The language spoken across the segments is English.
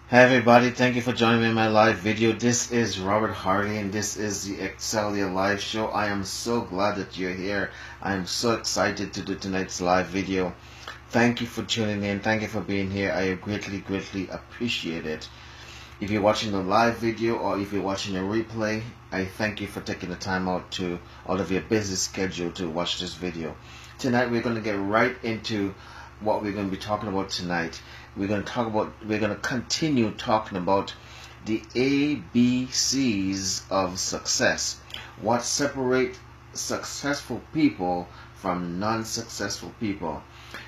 Hey everybody, thank you for joining me in my live video. This is Robert Hardy and this is the Excelia Live Show. I am so glad that you're here. I am so excited to do tonight's live video. Thank you for tuning in. Thank you for being here. I greatly appreciate it. If you're watching the live video or if you're watching a replay, I thank you for taking the time out of your busy schedule to watch this video. Tonight we're going to get right into what we're going to be talking about tonight. We're going to continue talking about the ABCs of success. What separate successful people from non-successful people.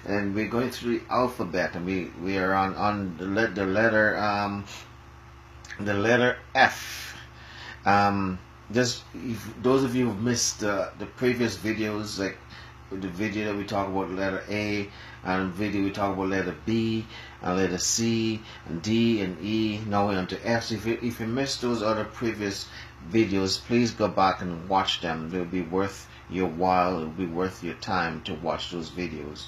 And we're going through the alphabet, and we are on the letter F. Just those of you who've missed the previous videos, like the video that we talk about letter A, and the video we talk about letter B, and letter C, and D, and E. Now we're on to F. So if you missed those other previous videos, please go back and watch them. They'll be worth your while. It'll be worth your time to watch those videos.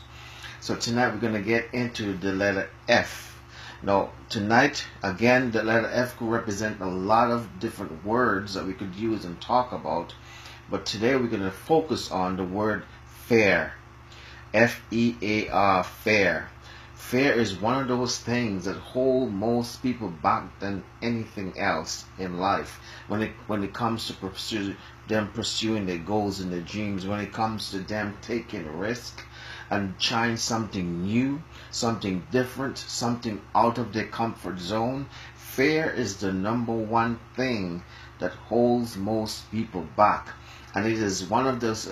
So tonight we're going to get into the letter F. Now, tonight, again, the letter F could represent a lot of different words that we could use and talk about. But today we're going to focus on the word fair. F-E-A-R, fair. Fair is one of those things that hold most people back than anything else in life. When it comes to pursuing their goals and their dreams, when it comes to them taking risk and trying something new, something different, something out of their comfort zone, fear is the number one thing that holds most people back. And it is one of those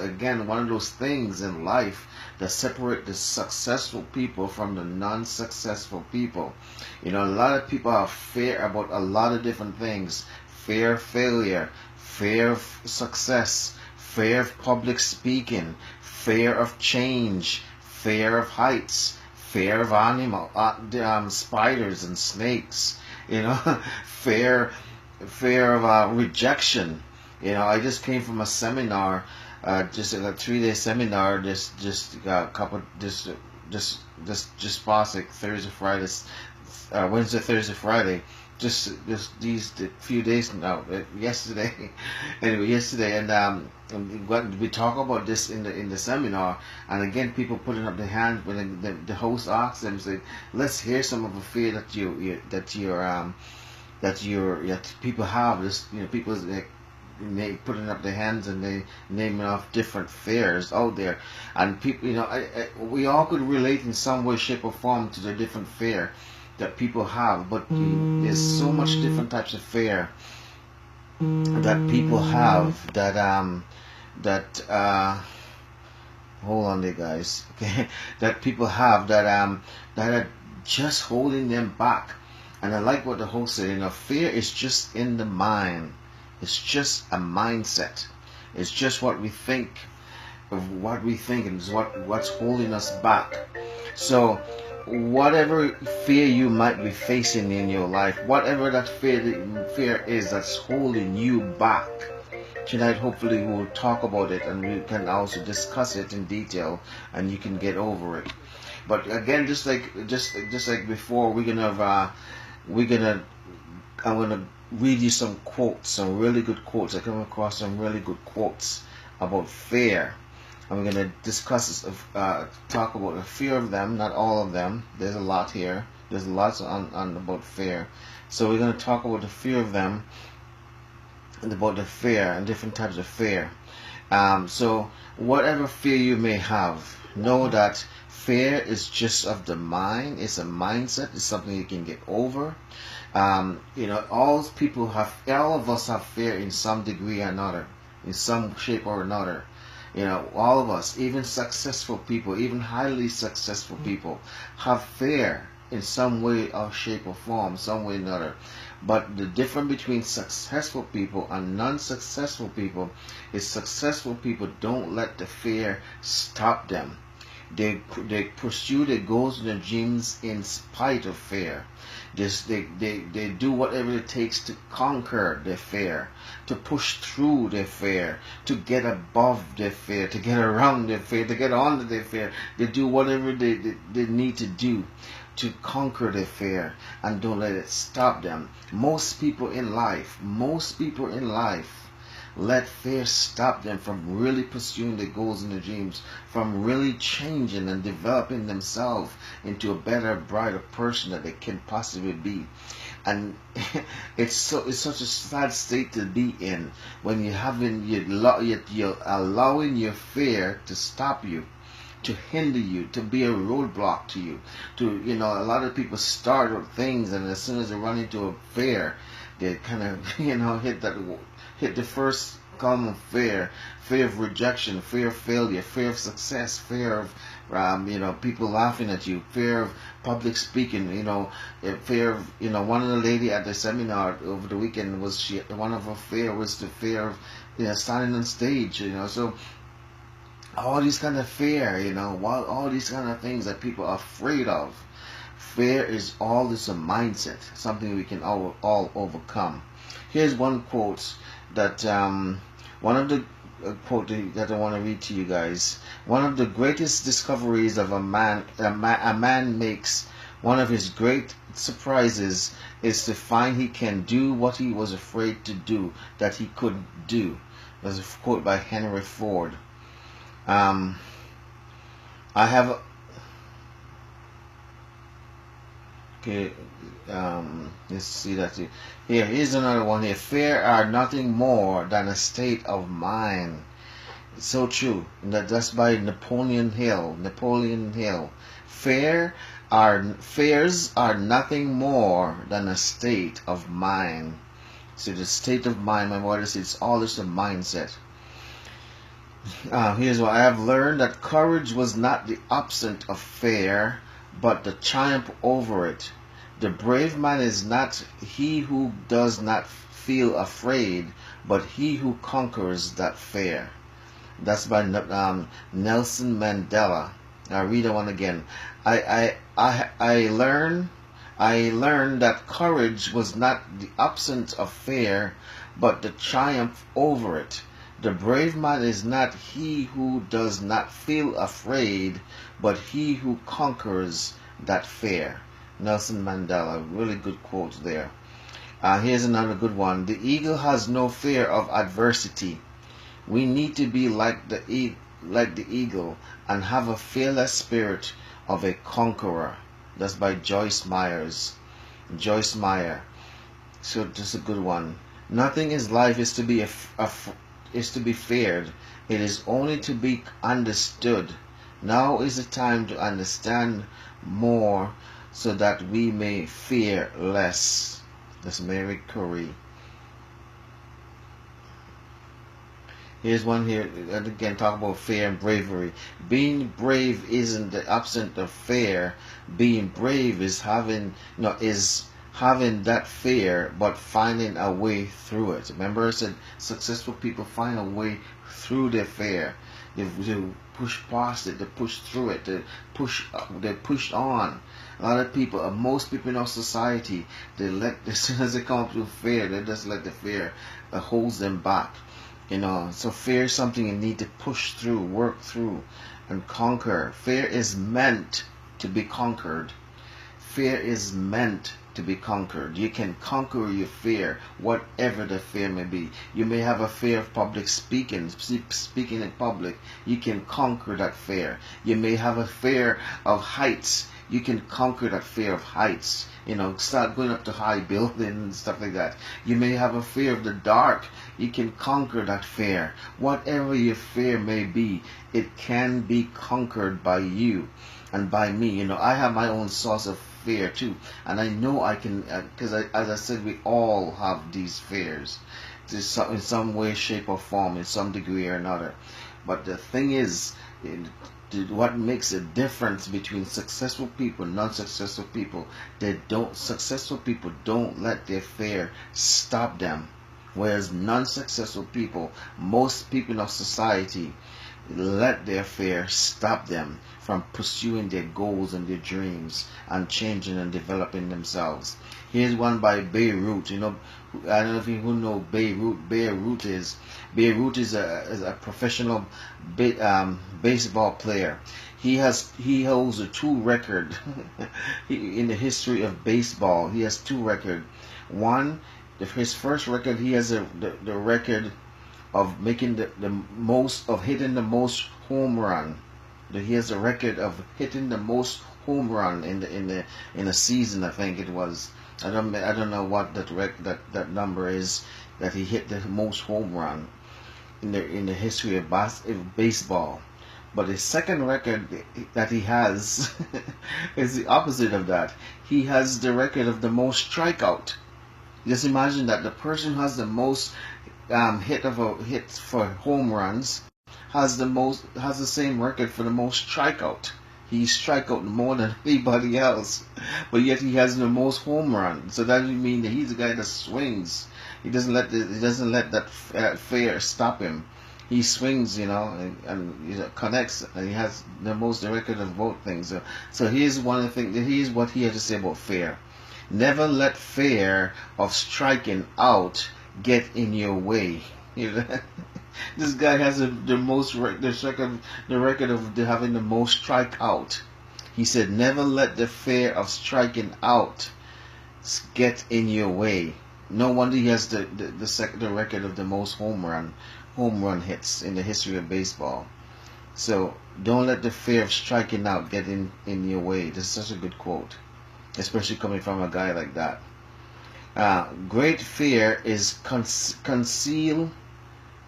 things in life that separate the successful people from the non-successful people. You know, a lot of people have fear about a lot of different things. Fear of failure, fear of success, fear of public speaking, fear of change, fear of heights, fear of spiders and snakes, you know, fear of rejection. You know, I just came from a seminar, just a 3-day seminar. Just past like Thursday, Friday, Wednesday, Thursday, Friday. Just these few days now. Yesterday, anyway, yesterday, and we talk about this in the seminar. And again, people putting up their hands when the host asks them, say, "Let's hear some of the fear that people have." This, you know, people like, they putting up their hands and they naming off different fears out there, and people, you know, we all could relate in some way, shape, or form to the different fear that people have. But there's so much different types of fear that people have hold on there, guys. Okay, that people have that are just holding them back. And I like what the host said. You know, fear is just in the mind. It's just a mindset. It's just what we think of what we think, and it's what's holding us back. So whatever fear you might be facing in your life, whatever that fear is that's holding you back, tonight hopefully we'll talk about it, and we can also discuss it in detail, and you can get over it. But again, just like before, I'm gonna read you some quotes, some really good quotes. I come across some really good quotes about fear. And we're going to discuss, talk about a few of them, not all of them. There's a lot here. There's lots on about fear. So we're going to talk about a few of them, and about the fear and different types of fear. So whatever fear you may have, know that fear is just of the mind. It's a mindset. It's something you can get over. You know, all of us have fear in some degree or another, in some shape or another. You know, all of us, even successful people, even highly successful people, have fear in some way or shape or form, some way or another. But the difference between successful people and non-successful people is successful people don't let the fear stop them. They pursue their goals and their dreams in spite of fear. They do whatever it takes to conquer their fear, to push through their fear, to get above their fear, to get around their fear, to get onto their fear. They do whatever they need to do. to conquer their fear, and don't let it stop them. Most people in life let fear stop them from really pursuing their goals and their dreams, from really changing and developing themselves into a better, brighter person that they can possibly be. And it's such a sad state to be in when you're allowing your fear to stop you, to hinder you, to be a roadblock to you. A lot of people start with things, and as soon as they run into a fear, they kind of hit the first column of fear of rejection, fear of failure, fear of success, fear of people laughing at you, fear of public speaking, fear of one of the lady at the seminar over the weekend one of her fear was the fear of standing on stage, so all these kind of fear, all these kind of things that people are afraid of. Fear is all this a mindset, something we can all overcome. Here's one quote that one of the quote that I want to read to you guys. One of the greatest discoveries of a man makes, one of his great surprises is to find he can do what he was afraid to do that he couldn't do. That's a quote by Henry Ford. I have okay. Let's see that here. Here's another one here. Fear are nothing more than a state of mind. It's so true. That's by Napoleon Hill. Fears are nothing more than a state of mind. So the state of mind, my brother says, it's all just a mindset. Here's what I have learned: that courage was not the absence of fear, but the triumph over it. The brave man is not he who does not feel afraid, but he who conquers that fear. That's by Nelson Mandela. I'll read that one again. I learned that courage was not the absence of fear, but the triumph over it. The brave man is not he who does not feel afraid, but he who conquers that fear. Nelson Mandela, really good quote there. Here's another good one. The eagle has no fear of adversity. We need to be like the eagle and have a fearless spirit of a conqueror. That's by Joyce Meyer. So this is a good one. Nothing in life is to be feared. It is only to be understood. Now is the time to understand more, so that we may fear less. That's Mary Curry. Here's one here, and again, talk about fear and bravery. Being brave isn't the absence of fear. Being brave is having that fear, but finding a way through it. Remember I said successful people find a way through their fear. They push past it, they push through it, they push on. A lot of people, most people in our society, as soon as they come up to fear, they just let the fear holds them back. So fear is something you need to push through, work through, and conquer. Fear is meant to be conquered. Fear is meant to be conquered. You can conquer your fear, whatever the fear may be. You may have a fear of public speaking in public. You can conquer that fear. You may have a fear of heights. You can conquer that fear of heights. Start going up to high buildings and stuff like that. You may have a fear of the dark. You can conquer that fear. Whatever your fear may be, it can be conquered by you and by me. I have my own source of fear too, and I know I can, because as I said, we all have these fears in some way, shape or form, in some degree or another. But the thing is, what makes a difference between successful people and non-successful people, successful people don't let their fear stop them, whereas non-successful people, most people in our society, let their fear stop them from pursuing their goals and their dreams and changing and developing themselves. Here's one by Beirut. I don't know if you know Beirut. Beirut is a professional baseball player. He holds a two record in the history of baseball. He has two record. One, his first record, he has the record of making the most of hitting the most home run. He has a record of hitting the most home run in a season. I think it was. I don't know what that number is that he hit the most home run in the history of baseball. But the second record that he has is the opposite of that. He has the record of the most strikeout. Just imagine that the person who has the most hits for home runs has the same record for the most strikeout. He strike out more than anybody else, but yet he has the most home runs. So that would mean that he's the guy that swings. He doesn't let that fair stop him. He swings, and connects, and he has the most record of both things. So here's one of the things. Here's what he had to say about fear. Never let fear of striking out get in your way. This guy has the record of having the most strikeout. He said, never let the fear of striking out get in your way. No wonder he has the record of the most home run hits in the history of baseball. So don't let the fear of striking out get in your way. This is such a good quote, especially coming from a guy like that. Great fear is concealed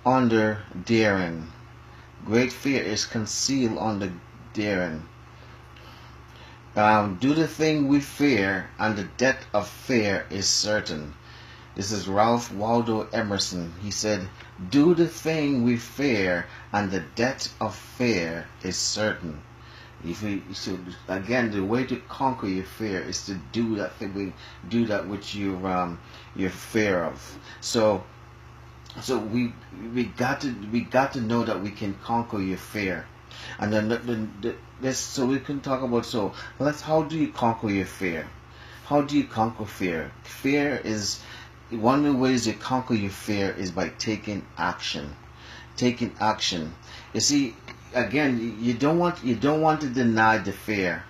under daring. Great fear is concealed under daring. Do the thing we fear, and the death of fear is certain. This is Ralph Waldo Emerson. He said, do the thing we fear, and the death of fear is certain. Again, the way to conquer your fear is to do that thing, do that which you're fear of. So we got to know that we can conquer your fear, and then so we can talk about how do you conquer your fear? How do you conquer fear? Fear is one of the ways you conquer your fear is by taking action. Taking action. You see, again, you don't want to deny the fear.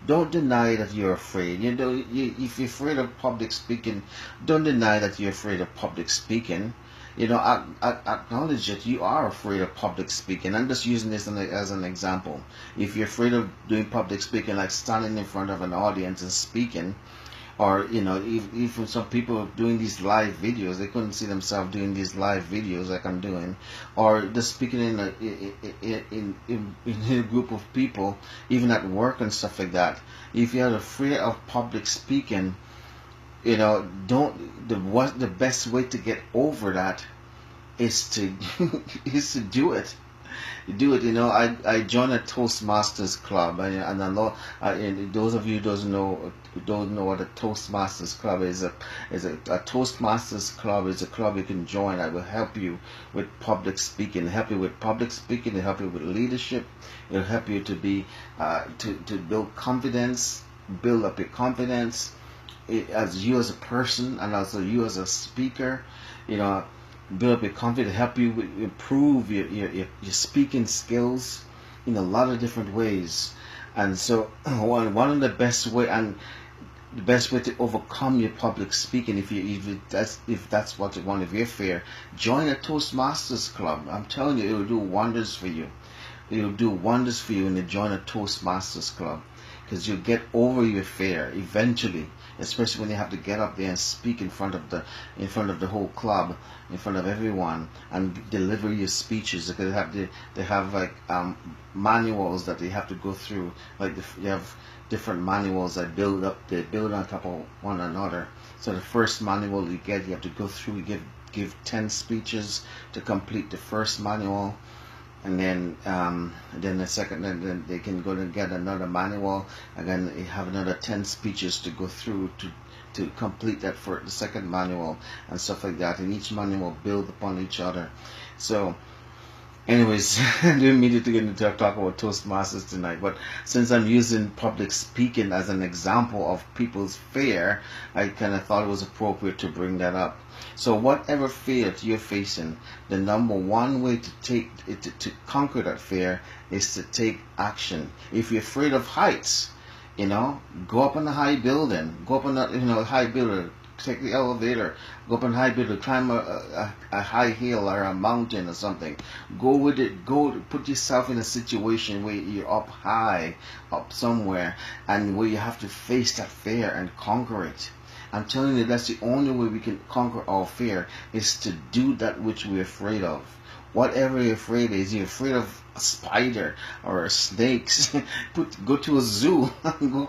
Don't deny that you're afraid. If you're afraid of public speaking, don't deny that you're afraid of public speaking. Acknowledge that you are afraid of public speaking. I'm just using this as an example. If you're afraid of doing public speaking, like standing in front of an audience and speaking, or even some people doing these live videos, they couldn't see themselves doing these live videos like I'm doing, or just speaking in a group of people, even at work and stuff like that. If you're afraid of public speaking, the best way to get over that is to do it. Do it. I joined a Toastmasters club, and I know, and those of you who don't know what a Toastmasters club is. A Toastmasters club is a club you can join that will help you with public speaking. Help you with public speaking. It'll help you with leadership. It'll help you to be to build confidence, build up your confidence as you as a person, and also you as a speaker. Build up your confidence, help you improve your speaking skills in a lot of different ways. And so one of the best way to overcome your public speaking, if that's what one of your fear, join a Toastmasters club. I'm telling you, it will do wonders for you. It will do wonders for you when you join a Toastmasters club, because you'll get over your fear eventually, especially when you have to get up there and speak in front of the whole club, in front of everyone, and deliver your speeches. They have like manuals that they have to go through. Like they have different manuals that build on top of one another. So the first manual you have to go through. You give 10 speeches to complete the first manual. And then the second, then they can go and get another manual, and then you have another 10 speeches to go through to complete that for the second manual, and stuff like that. And each manual build upon each other. So Anyways, I didn't mean to get into talk about Toastmasters tonight, but since I'm using public speaking as an example of people's fear, I kind of thought it was appropriate to bring that up. So whatever fear that you're facing, the number one way to take it to conquer that fear is to take action. If you're afraid of heights, go up on a high building, go up on a high building, take the elevator, go up on a high building, climb a high hill or a mountain or something. Go with it. Go put yourself in a situation where you're up high, up somewhere, and where you have to face that fear and conquer it. I'm telling you, that's the only way we can conquer our fear, is to do that which we're afraid of. Whatever you're afraid is, you're afraid of a spider or snakes, go to a zoo, go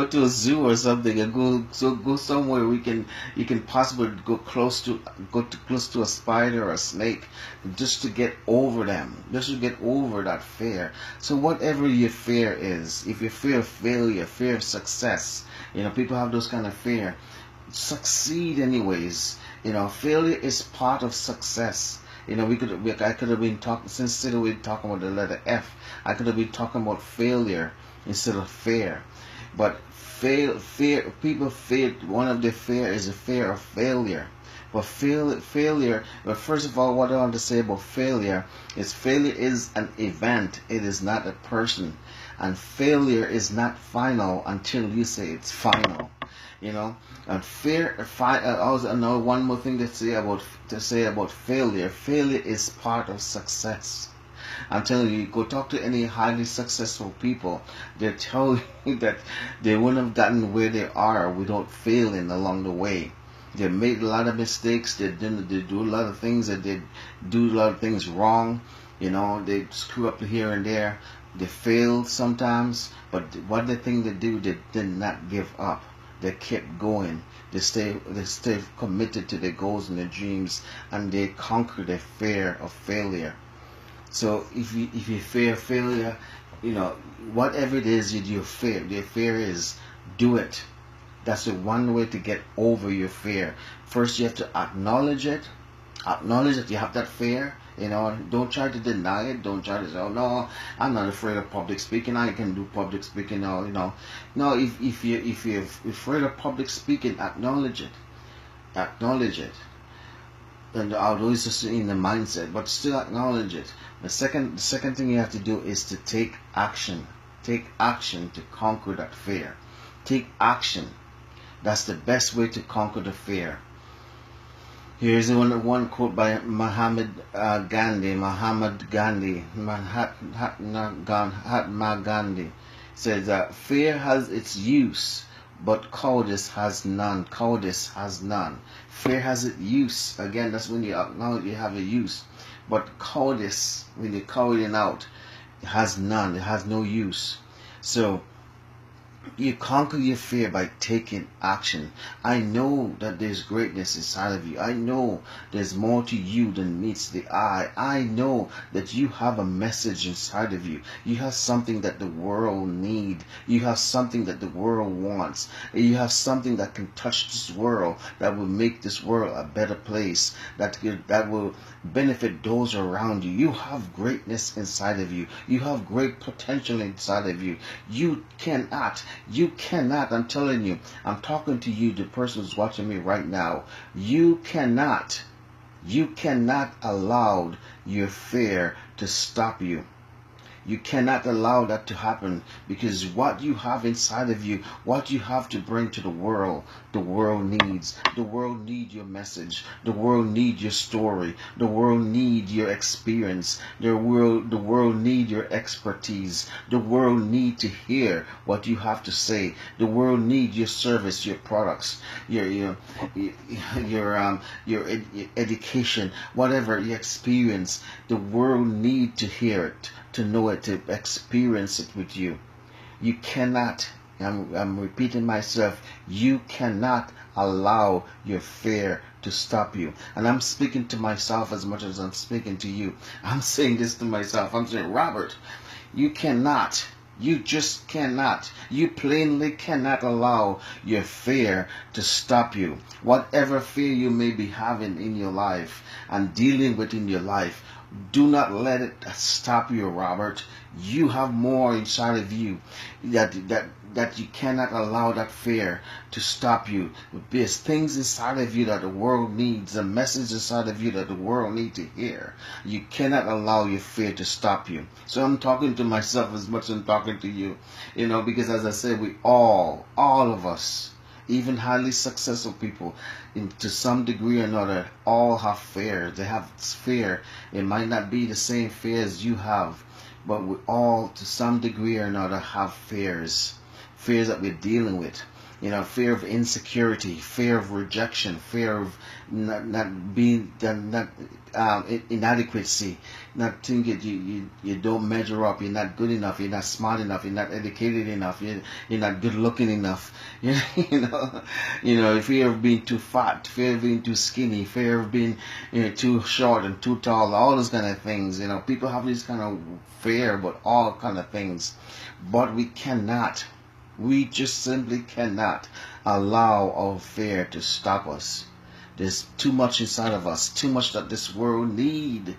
to a zoo or something, and go somewhere you can possibly go close to a spider or a snake, just to get over them, just to get over that fear. So whatever your fear is, if you fear of failure, fear of success, people have those kind of fear. Succeed anyways. Failure is part of success. I could have been talking, instead of we talking about the letter F, I could have been talking about failure instead of fear. But people fear, one of their fear is the fear of failure. But failure, but first of all, what I want to say about failure is an event. It is not a person. And failure is not final until you say it's final. And also another one more thing to say about failure. Failure is part of success. I'm telling you, go talk to any highly successful people. They tell you that they wouldn't have gotten where they are without failing along the way. They made a lot of mistakes. They do a lot of things that they do a lot of things wrong. They screw up here and there. They failed sometimes, but what the thing they do, they did not give up. They kept going. They stay committed to their goals and their dreams, and they conquer their fear of failure. So if you fear failure, whatever it is your fear is, do it. That's the one way to get over your fear. First, you have to acknowledge it. Acknowledge that you have that fear. Don't try to deny it. Don't try to say, "Oh no, I'm not afraid of public speaking. I can do public speaking now." No. If you're afraid of public speaking, acknowledge it. Acknowledge it. And although it's just in the mindset, but still acknowledge it. The second thing you have to do is to take action. Take action to conquer that fear. Take action. That's the best way to conquer the fear. Here's one quote by Mahatma Gandhi. Mahatma Gandhi says that fear has its use, but cowardice has none. Cowardice has none. Fear has its use. Again, that's when you acknowledge you have a use. But cowardice, when you're cowarding out, it has none. It has no use. So you conquer your fear by taking action. I know that there's greatness inside of you. I know there's more to you than meets the eye. I know that you have a message inside of you. You have something that the world needs. You have something that the world wants. You have something that can touch this world, that will make this world a better place, that will benefit those around you. You have greatness inside of you. You have great potential inside of you. You cannot, I'm telling you, I'm talking to you, the person who's watching me right now. You cannot allow your fear to stop you. You cannot allow that to happen, because what you have inside of you, what you have to bring to the world needs. The world needs your message. The world needs your story. The world needs your experience. The world needs your expertise. The world needs to hear what you have to say. The world needs your service, your products, your education, whatever your experience. The world needs to hear it, to know it, to experience it with you. You cannot, I'm repeating myself, you cannot allow your fear to stop you. And I'm speaking to myself as much as I'm speaking to you. I'm saying this to myself. I'm saying, Robert, you cannot You just cannot. You plainly cannot allow your fear to stop you. Whatever fear you may be having in your life and dealing with in your life, do not let it stop you, Robert. You have more inside of you that you cannot allow that fear to stop you. There's things inside of you that the world needs, a message inside of you that the world needs to hear. You cannot allow your fear to stop you. So I'm talking to myself as much as I'm talking to you, because as I said, we all of us, even highly successful people, to some degree or another, all have fear. They have fear. It might not be the same fear as you have, but we all, to some degree or another, have fears that we're dealing with. Fear of insecurity, fear of rejection, fear of not being inadequacy, not thinking you don't measure up, you're not good enough, you're not smart enough, you're not educated enough, you're not good looking enough. Fear of being too fat, fear of being too skinny, fear of being too short and too tall, all those kind of things. People have this kind of fear about all kind of things, but we just simply cannot allow our fear to stop us. There's too much inside of us, too much that this world need,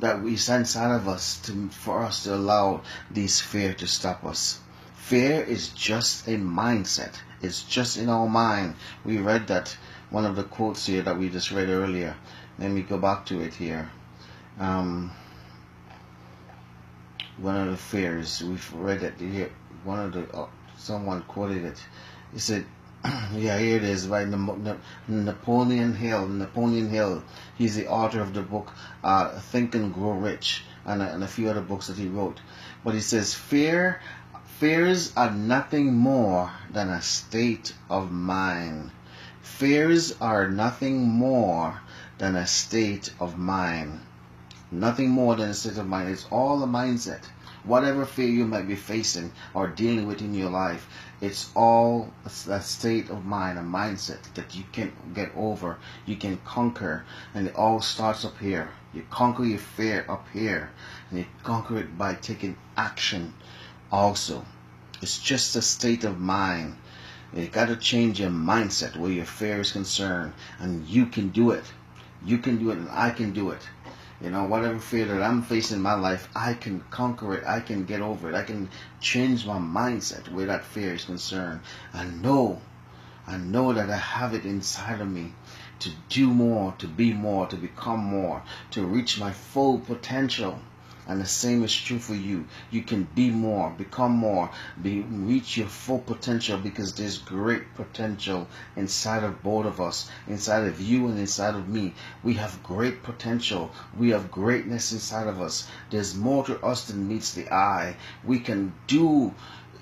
that we inside of us for us to allow this fear to stop us. Fear is just a mindset. It's just in our mind. We read that, one of the quotes here that we just read earlier. Let me go back to it here. One of the fears, we've read it here. One of the someone quoted it. He said, yeah, here it is, by Napoleon Hill. He's the author of the book Think and Grow Rich, and a few other books that he wrote. But he says, fears are nothing more than a state of mind. Fears are nothing more than a state of mind. Nothing more than a state of mind. It's all a mindset. Whatever fear you might be facing or dealing with in your life, it's all a state of mind, a mindset that you can get over, you can conquer, and it all starts up here. You conquer your fear up here, and you conquer it by taking action also. It's just a state of mind. You got to change your mindset where your fear is concerned, and you can do it. You can do it, and I can do it. Whatever fear that I'm facing in my life, I can conquer it. I can get over it. I can change my mindset where that fear is concerned. I know that I have it inside of me to do more, to be more, to become more, to reach my full potential. And the same is true for you. You can be more, become more, reach your full potential, because there's great potential inside of both of us, inside of you and inside of me. We have great potential. We have greatness inside of us. There's more to us than meets the eye. We can do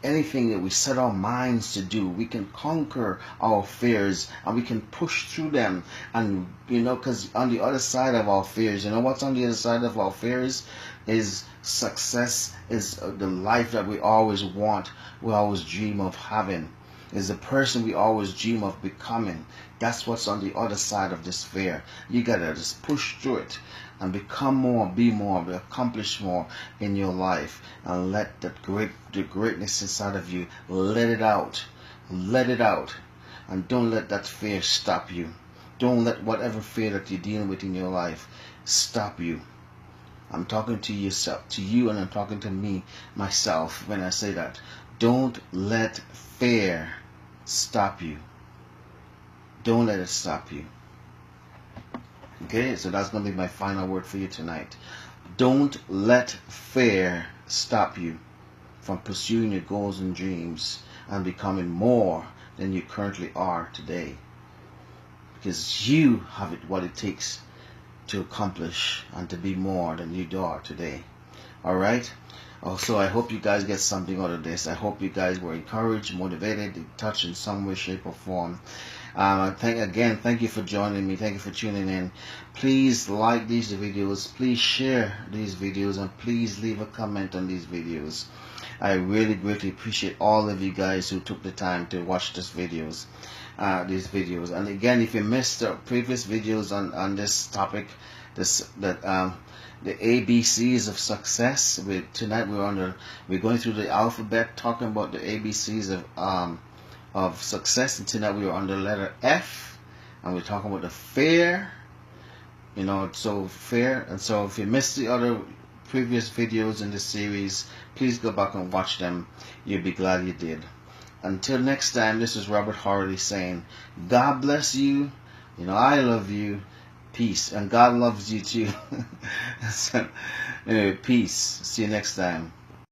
anything that we set our minds to do. We can conquer our fears, and we can push through them. And because on the other side of our fears, what's on the other side of our fears is success, is the life that we always want, we always dream of having, is the person we always dream of becoming. That's what's on the other side of this fear. You gotta just push through it and become more, be more, accomplish more in your life, and let the greatness inside of you, let it out, and don't let that fear stop you. Don't let whatever fear that you're dealing with in your life stop you. I'm talking to yourself, to you, and I'm talking to me, myself, when I say that. Don't let fear stop you. Don't let it stop you. Okay, so that's going to be my final word for you tonight. Don't let fear stop you from pursuing your goals and dreams and becoming more than you currently are today. Because you have what it takes to accomplish and to be more than you are today. Alright? Also, I hope you guys get something out of this. I hope you guys were encouraged, motivated, touched in some way, shape, or form. Thank you for joining me. Thank you for tuning in. Please like these videos. Please share these videos, and please leave a comment on these videos. I really greatly appreciate all of you guys who took the time to watch these videos. And again, if you missed the previous videos on this topic, the ABCs of success. Tonight we're going through the alphabet, talking about the ABCs of success, and tonight we are on the letter F, and we're talking about the fear. So fear. And so if you missed the other previous videos in the series, please go back and watch them. You'll be glad you did. Until next time, this is Robert Harley saying, God bless you. I love you. Peace. And God loves you too. So, anyway, peace. See you next time.